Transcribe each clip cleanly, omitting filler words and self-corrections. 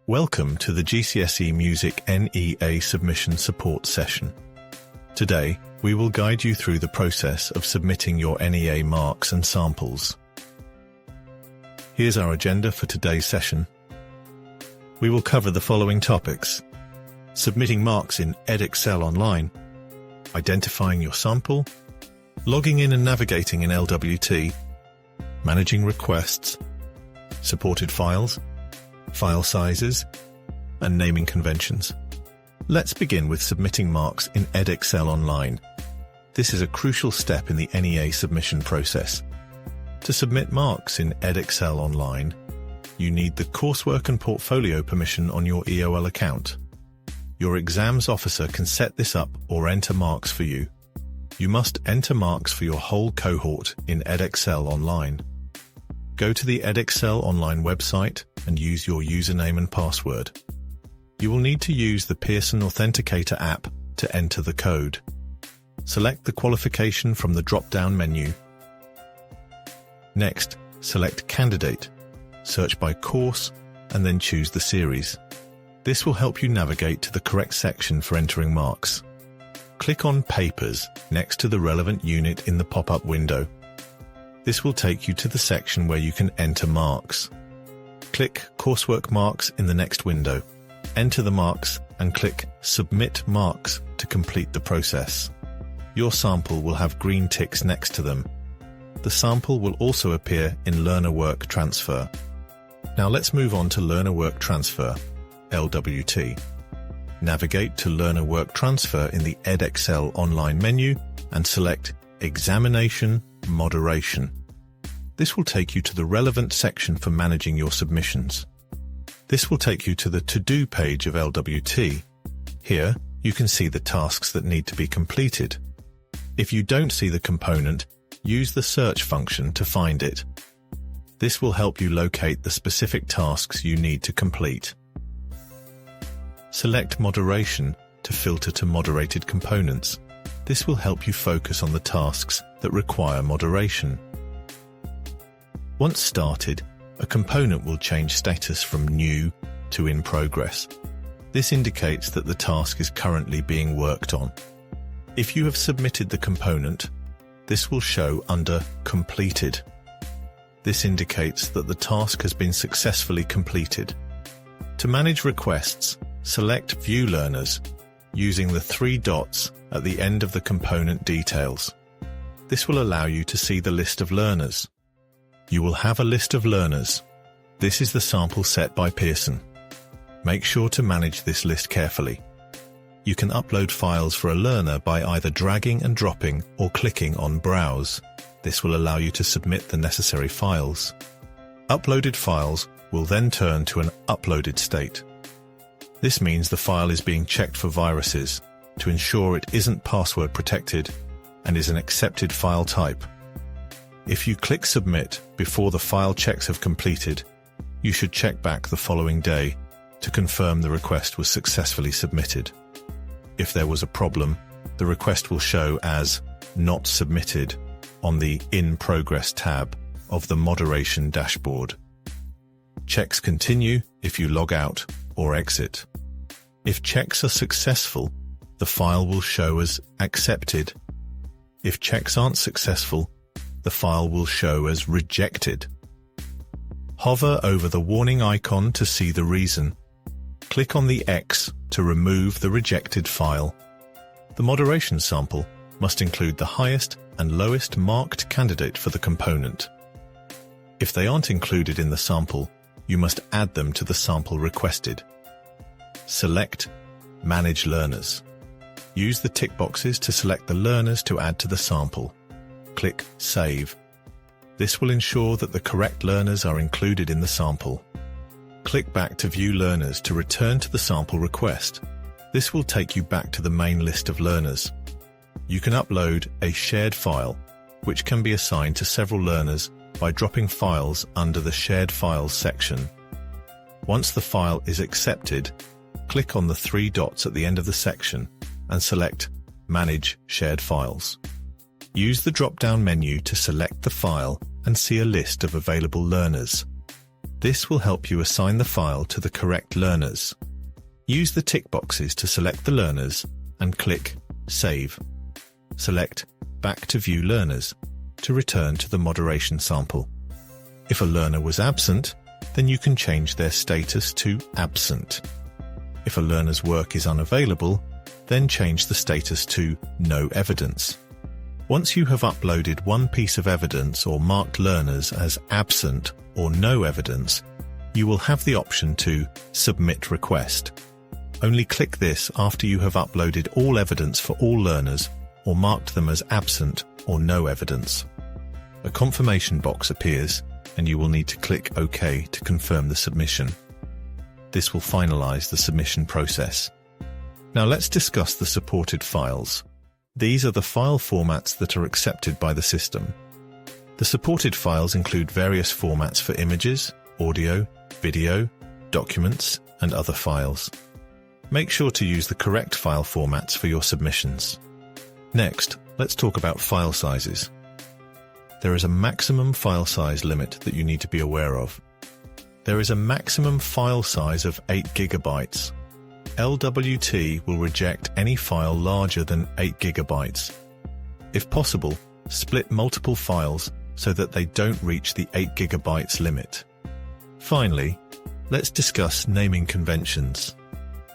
Welcome to the GCSE Music NEA submission support session. Today, we will guide you through the process of submitting your NEA marks and samples. Here's our agenda for today's session. We will cover the following topics: submitting marks in Edexcel Online, identifying your sample, logging in and navigating in LWT, managing requests, supported files, file sizes, and naming conventions. Let's begin with submitting marks in Edexcel Online. This is a crucial step in the NEA submission process. To submit marks in Edexcel Online, you need the coursework and portfolio permission on your EOL account. Your exams officer can set this up or enter marks for you. You must enter marks for your whole cohort in Edexcel Online. Go to the Edexcel Online website and use your username and password. You will need to use the Pearson Authenticator app to enter the code. Select the qualification from the drop-down menu. Next, select Candidate, search by course, and then choose the series. This will help you navigate to the correct section for entering marks. Click on Papers next to the relevant unit in the pop-up window. This will take you to the section where you can enter marks. Click Coursework Marks in the next window. Enter the marks and click Submit Marks to complete the process. Your sample will have green ticks next to them. The sample will also appear in Learner Work Transfer. Now let's move on to Learner Work Transfer, LWT. Navigate to Learner Work Transfer in the Edexcel Online menu and select Examination Moderation. This will take you to the relevant section for managing your submissions. This will take you to the To-Do page of LWT. Here, you can see the tasks that need to be completed. If you don't see the component, use the search function to find it. This will help you locate the specific tasks you need to complete. Select Moderation to filter to moderated components. This will help you focus on the tasks that require moderation. Once started, a component will change status from New to In Progress. This indicates that the task is currently being worked on. If you have submitted the component, this will show under Completed. This indicates that the task has been successfully completed. To manage requests, select View Learners using the three dots at the end of the component details. This will allow you to see the list of learners. You will have a list of learners. This is the sample set by Pearson. Make sure to manage this list carefully. You can upload files for a learner by either dragging and dropping or clicking on Browse. This will allow you to submit the necessary files. Uploaded files will then turn to an uploaded state. This means the file is being checked for viruses to ensure it isn't password protected and is an accepted file type. If you click Submit before the file checks have completed, you should check back the following day to confirm the request was successfully submitted. If there was a problem, the request will show as Not Submitted on the In Progress tab of the Moderation dashboard. Checks continue if you log out or exit. If checks are successful, the file will show as Accepted. If checks aren't successful, the file will show as Rejected. Hover over the warning icon to see the reason. Click on the X to remove the rejected file. The moderation sample must include the highest and lowest marked candidate for the component. If they aren't included in the sample, you must add them to the sample requested. Select Manage Learners. Use the tick boxes to select the learners to add to the sample. Click Save. This will ensure that the correct learners are included in the sample. Click back to View Learners to return to the sample request. This will take you back to the main list of learners. You can upload a shared file, which can be assigned to several learners by dropping files under the Shared Files section. Once the file is accepted, click on the three dots at the end of the section and select Manage Shared Files. Use the drop-down menu to select the file and see a list of available learners. This will help you assign the file to the correct learners. Use the tick boxes to select the learners and click Save. Select Back to View Learners to return to the moderation sample. If a learner was absent, then you can change their status to Absent. If a learner's work is unavailable, then change the status to No Evidence. Once you have uploaded one piece of evidence or marked learners as absent or no evidence, you will have the option to Submit Request. Only click this after you have uploaded all evidence for all learners or marked them as absent or no evidence. A confirmation box appears, and you will need to click OK to confirm the submission. This will finalize the submission process. Now let's discuss the supported files. These are the file formats that are accepted by the system. The supported files include various formats for images, audio, video, documents, and other files. Make sure to use the correct file formats for your submissions. Next, let's talk about file sizes. There is a maximum file size limit that you need to be aware of. There is a maximum file size of 8 GB. LWT will reject any file larger than 8 GB. If possible, split multiple files so that they don't reach the 8 GB limit. Finally, let's discuss naming conventions.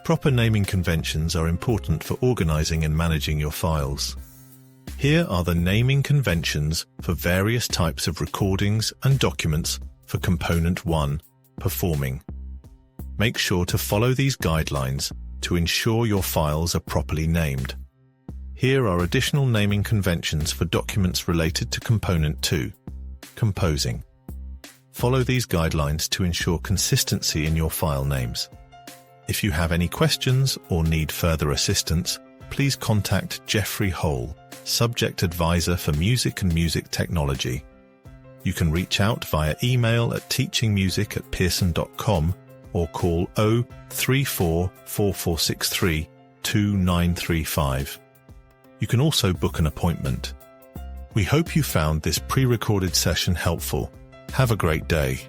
Proper naming conventions are important for organizing and managing your files. Here are the naming conventions for various types of recordings and documents for Component 1, Performing. Make sure to follow these guidelines to ensure your files are properly named. Here are additional naming conventions for documents related to Component 2, Composing. Follow these guidelines to ensure consistency in your file names. If you have any questions or need further assistance, please contact Jeffrey Hole, Subject Advisor for Music and Music Technology. You can reach out via email at teachingmusic@pearson.com or call 034 4463 2935. You can also book an appointment. We hope you found this pre-recorded session helpful. Have a great day.